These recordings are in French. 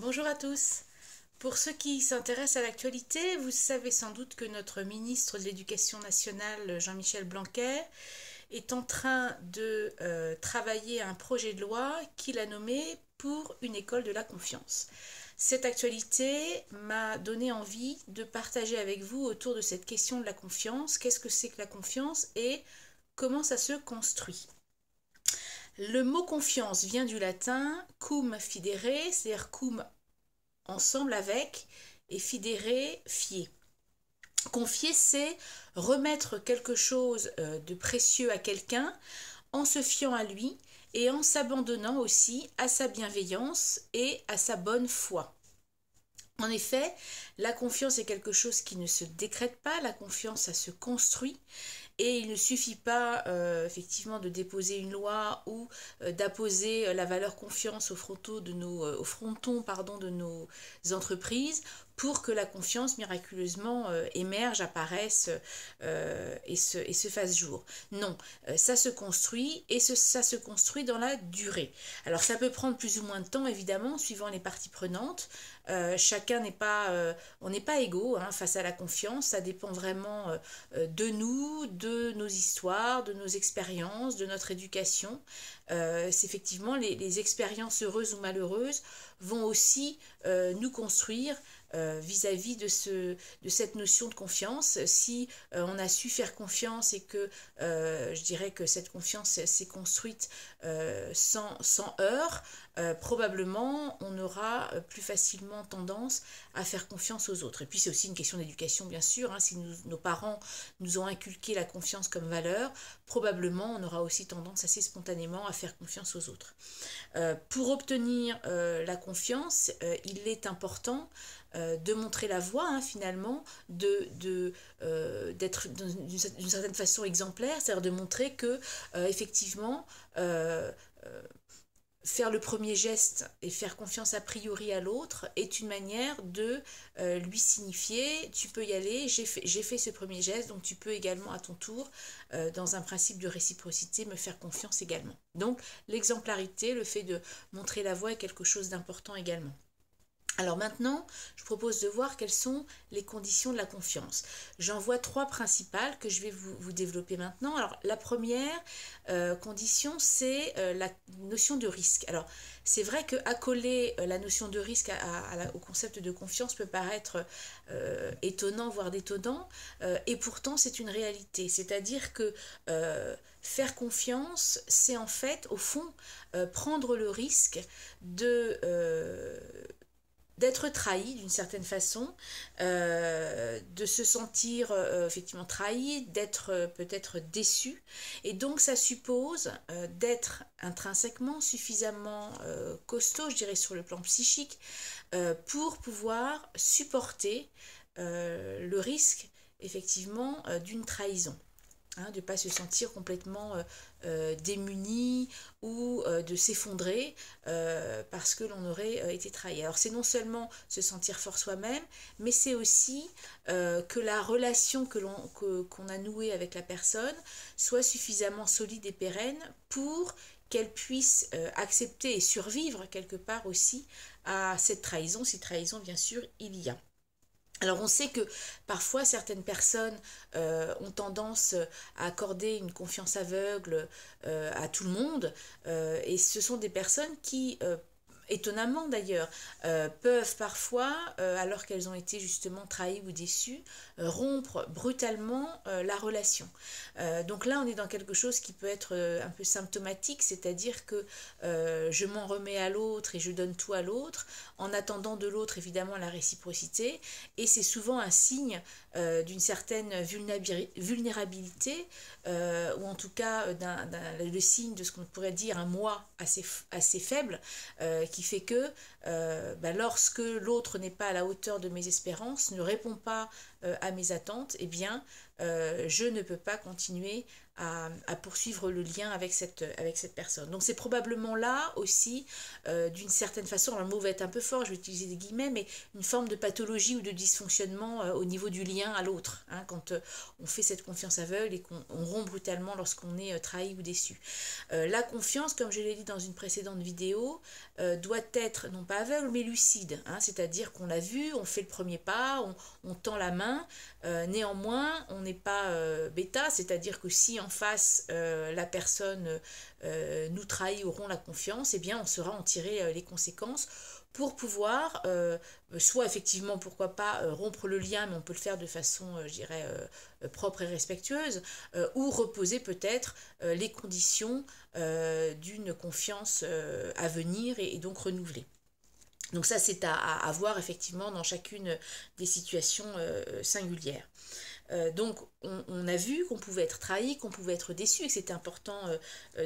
Bonjour à tous. Pour ceux qui s'intéressent à l'actualité, vous savez sans doute que notre ministre de l'Éducation nationale, Jean-Michel Blanquer, est en train de travailler à un projet de loi qu'il a nommé pour une école de la confiance. Cette actualité m'a donné envie de partager avec vous autour de cette question de la confiance. Qu'est-ce que c'est que la confiance et comment ça se construit? Le mot confiance vient du latin cum fidere, c'est-à-dire cum ensemble avec, et fidere fier. Confier, c'est remettre quelque chose de précieux à quelqu'un en se fiant à lui et en s'abandonnant aussi à sa bienveillance et à sa bonne foi. En effet, la confiance est quelque chose qui ne se décrète pas, la confiance, ça se construit. Et il ne suffit pas effectivement de déposer une loi ou d'apposer la valeur confiance au fronton de nos entreprises pour que la confiance miraculeusement émerge, apparaisse et se fasse jour. Non, ça se construit et ça se construit dans la durée. Alors ça peut prendre plus ou moins de temps évidemment suivant les parties prenantes. Chacun n'est pas, on n'est pas égaux face à la confiance, ça dépend vraiment de nous, de nos histoires, de nos expériences, de notre éducation. C'est effectivement les expériences heureuses ou malheureuses vont aussi nous construire vis-à-vis de cette notion de confiance. Si on a su faire confiance et que je dirais que cette confiance s'est construite sans heurts, probablement on aura plus facilement tendance à faire confiance aux autres. Et puis c'est aussi une question d'éducation bien sûr, si nos parents nous ont inculqué la confiance comme valeur, probablement on aura aussi tendance assez spontanément à faire confiance aux autres. Pour obtenir la confiance, il est important de montrer la voie finalement, d'être d'une certaine façon exemplaire, c'est-à-dire de montrer que effectivement faire le premier geste et faire confiance a priori à l'autre est une manière de lui signifier tu peux y aller, j'ai fait ce premier geste, donc tu peux également à ton tour, dans un principe de réciprocité, me faire confiance également. Donc l'exemplarité, le fait de montrer la voie est quelque chose d'important également. Alors maintenant, je propose de voir quelles sont les conditions de la confiance. J'en vois trois principales que je vais vous développer maintenant. Alors la première condition, c'est la notion de risque. Alors c'est vrai qu'accoler la notion de risque au concept de confiance peut paraître étonnant, voire détonnant, et pourtant c'est une réalité. C'est-à-dire que faire confiance, c'est en fait, au fond, prendre le risque d'être trahi d'une certaine façon, de se sentir effectivement trahi, d'être peut-être déçu. Et donc ça suppose d'être intrinsèquement suffisamment costaud, je dirais sur le plan psychique, pour pouvoir supporter le risque effectivement d'une trahison. De ne pas se sentir complètement démuni ou de s'effondrer parce que l'on aurait été trahi. Alors c'est non seulement se sentir fort soi-même, mais c'est aussi que la relation qu'on a nouée avec la personne soit suffisamment solide et pérenne pour qu'elle puisse accepter et survivre quelque part aussi à cette trahison, si trahison bien sûr il y a. Alors on sait que parfois certaines personnes ont tendance à accorder une confiance aveugle à tout le monde et ce sont des personnes qui étonnamment d'ailleurs, peuvent parfois, alors qu'elles ont été justement trahies ou déçues, rompre brutalement la relation. Donc là, on est dans quelque chose qui peut être un peu symptomatique, c'est-à-dire que je m'en remets à l'autre et je donne tout à l'autre, en attendant de l'autre évidemment la réciprocité, et c'est souvent un signe d'une certaine vulnérabilité, ou en tout cas le signe de ce qu'on pourrait dire un moi assez faible, qui fait que lorsque l'autre n'est pas à la hauteur de mes espérances, ne répond pas à mes attentes, eh bien, je ne peux pas continuer à poursuivre le lien avec cette personne. Donc c'est probablement là aussi, d'une certaine façon, alors le mot va être un peu fort, je vais utiliser des guillemets, mais une forme de pathologie ou de dysfonctionnement au niveau du lien à l'autre, hein, quand on fait cette confiance aveugle et qu'on rompt brutalement lorsqu'on est trahi ou déçu. La confiance, comme je l'ai dit dans une précédente vidéo, doit être non pas aveugle mais lucide, hein, c'est-à-dire qu'on l'a vu, on fait le premier pas, on tend la main, néanmoins on n'est pas bêta, c'est-à-dire que si en face la personne nous trahit ou rompt la confiance, eh bien on saura en tirer les conséquences pour pouvoir, soit effectivement, pourquoi pas, rompre le lien, mais on peut le faire de façon, je dirais, propre et respectueuse, ou reposer peut-être les conditions d'une confiance à venir et donc renouvelée. Donc ça, c'est à voir effectivement dans chacune des situations singulières. Donc on a vu qu'on pouvait être trahi, qu'on pouvait être déçu, et que c'était important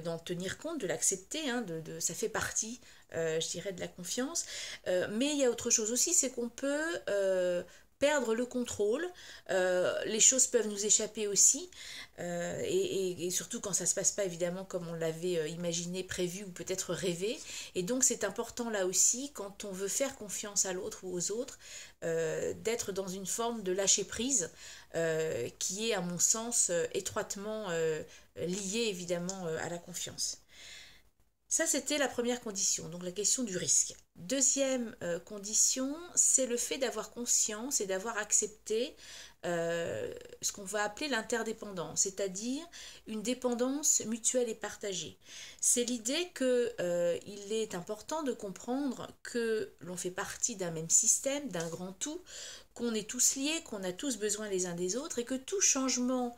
d'en tenir compte, de l'accepter, hein, ça fait partie, je dirais, de la confiance. Mais il y a autre chose aussi, c'est qu'on peut perdre le contrôle, les choses peuvent nous échapper aussi, et surtout quand ça ne se passe pas évidemment comme on l'avait imaginé, prévu ou peut-être rêvé. Et donc c'est important là aussi, quand on veut faire confiance à l'autre ou aux autres, d'être dans une forme de lâcher prise qui est à mon sens étroitement liée évidemment à la confiance. Ça, c'était la première condition, donc la question du risque. Deuxième condition, c'est le fait d'avoir conscience et d'avoir accepté ce qu'on va appeler l'interdépendance, c'est-à-dire une dépendance mutuelle et partagée. C'est l'idée qu'il est important de comprendre que l'on fait partie d'un même système, d'un grand tout, qu'on est tous liés, qu'on a tous besoin les uns des autres et que tout changement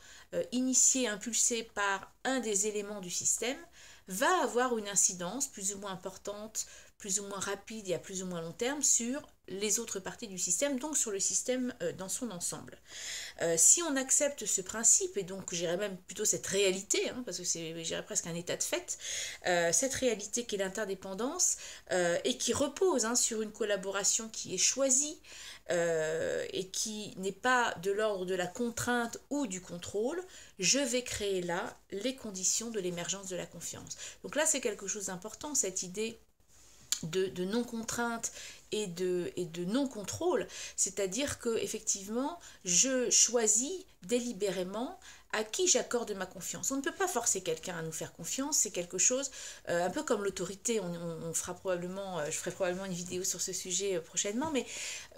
initié, impulsé par un des éléments du système va avoir une incidence plus ou moins importante, plus ou moins rapide et à plus ou moins long terme sur les autres parties du système, donc sur le système dans son ensemble. Si on accepte ce principe, et donc j'irais même plutôt cette réalité, hein, parce que c'est, j'irais presque un état de fait, cette réalité qui est l'interdépendance, et qui repose sur une collaboration qui est choisie, et qui n'est pas de l'ordre de la contrainte ou du contrôle, je vais créer là les conditions de l'émergence de la confiance. Donc là, c'est quelque chose d'important, cette idée de non-contrainte et de non-contrôle, c'est-à-dire que effectivement, je choisis délibérément à qui j'accorde ma confiance. On ne peut pas forcer quelqu'un à nous faire confiance, c'est quelque chose, un peu comme l'autorité, on fera probablement, je ferai probablement une vidéo sur ce sujet prochainement, mais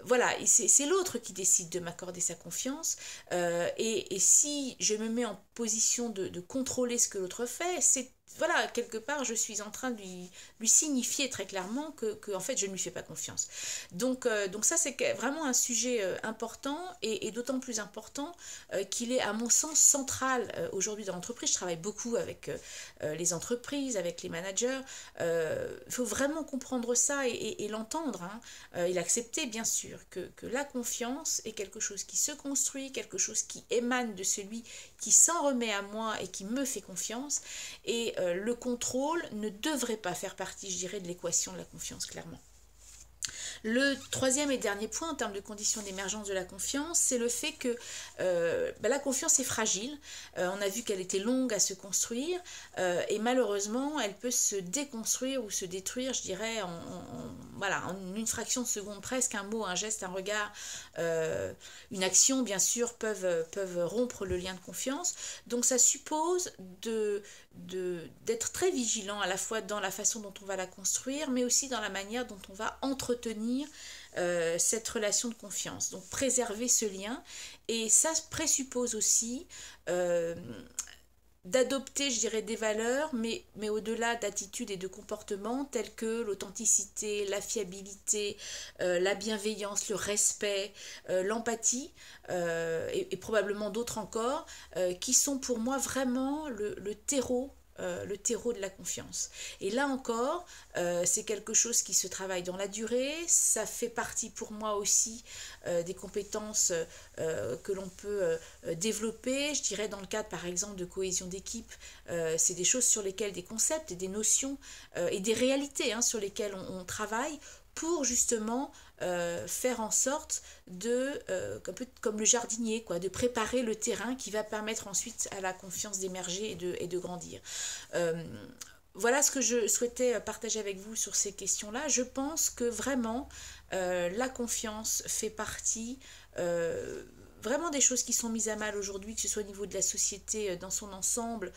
voilà, c'est l'autre qui décide de m'accorder sa confiance, et si je me mets en position de contrôler ce que l'autre fait, c'est voilà, quelque part, je suis en train de lui signifier très clairement que en fait, je ne lui fais pas confiance. Donc ça, c'est vraiment un sujet important et d'autant plus important qu'il est, à mon sens, central aujourd'hui dans l'entreprise. Je travaille beaucoup avec les entreprises, avec les managers. Il faut vraiment comprendre ça et l'entendre, hein, et l'accepter, bien sûr, que la confiance est quelque chose qui se construit, quelque chose qui émane de celui qui s'en remet à moi et qui me fait confiance. Et le contrôle ne devrait pas faire partie, je dirais, de l'équation de la confiance, clairement. Le troisième et dernier point en termes de conditions d'émergence de la confiance, c'est le fait que la confiance est fragile. On a vu qu'elle était longue à se construire et malheureusement, elle peut se déconstruire ou se détruire, je dirais, voilà, en une fraction de seconde presque. Un mot, un geste, un regard, une action, bien sûr, peuvent rompre le lien de confiance. Donc ça suppose d'être très vigilant à la fois dans la façon dont on va la construire, mais aussi dans la manière dont on va entretenir cette relation de confiance. Donc préserver ce lien, et ça présuppose aussi d'adopter, je dirais, des valeurs, mais au-delà d'attitudes et de comportements tels que l'authenticité, la fiabilité, la bienveillance, le respect, l'empathie, et probablement d'autres encore, qui sont pour moi vraiment le terreau de la confiance. Et là encore, c'est quelque chose qui se travaille dans la durée. Ça fait partie pour moi aussi des compétences que l'on peut développer. Je dirais dans le cadre par exemple de cohésion d'équipe, c'est des choses sur lesquelles, des concepts et des notions et des réalités sur lesquelles on travaille pour justement faire en sorte de, un peu comme le jardinier, quoi, de préparer le terrain qui va permettre ensuite à la confiance d'émerger et de grandir. Euh, voilà ce que je souhaitais partager avec vous sur ces questions-là. Je pense que vraiment, la confiance fait partie vraiment des choses qui sont mises à mal aujourd'hui, que ce soit au niveau de la société dans son ensemble,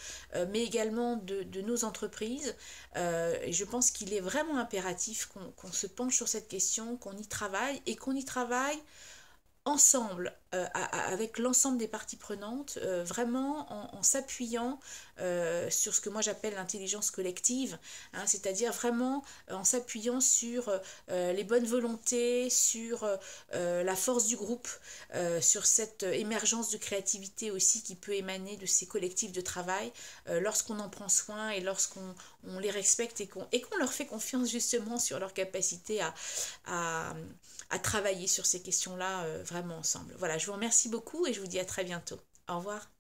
mais également de nos entreprises. Et je pense qu'il est vraiment impératif qu'on se penche sur cette question, qu'on y travaille et qu'on y travaille ensemble, avec l'ensemble des parties prenantes, vraiment en s'appuyant sur ce que moi j'appelle l'intelligence collective, hein, c'est-à-dire vraiment en s'appuyant sur les bonnes volontés, sur la force du groupe, sur cette émergence de créativité aussi qui peut émaner de ces collectifs de travail, lorsqu'on en prend soin et lorsqu'on les respecte et qu'on leur fait confiance justement sur leur capacité à, à travailler sur ces questions-là vraiment ensemble. Voilà, je vous remercie beaucoup et je vous dis à très bientôt. Au revoir.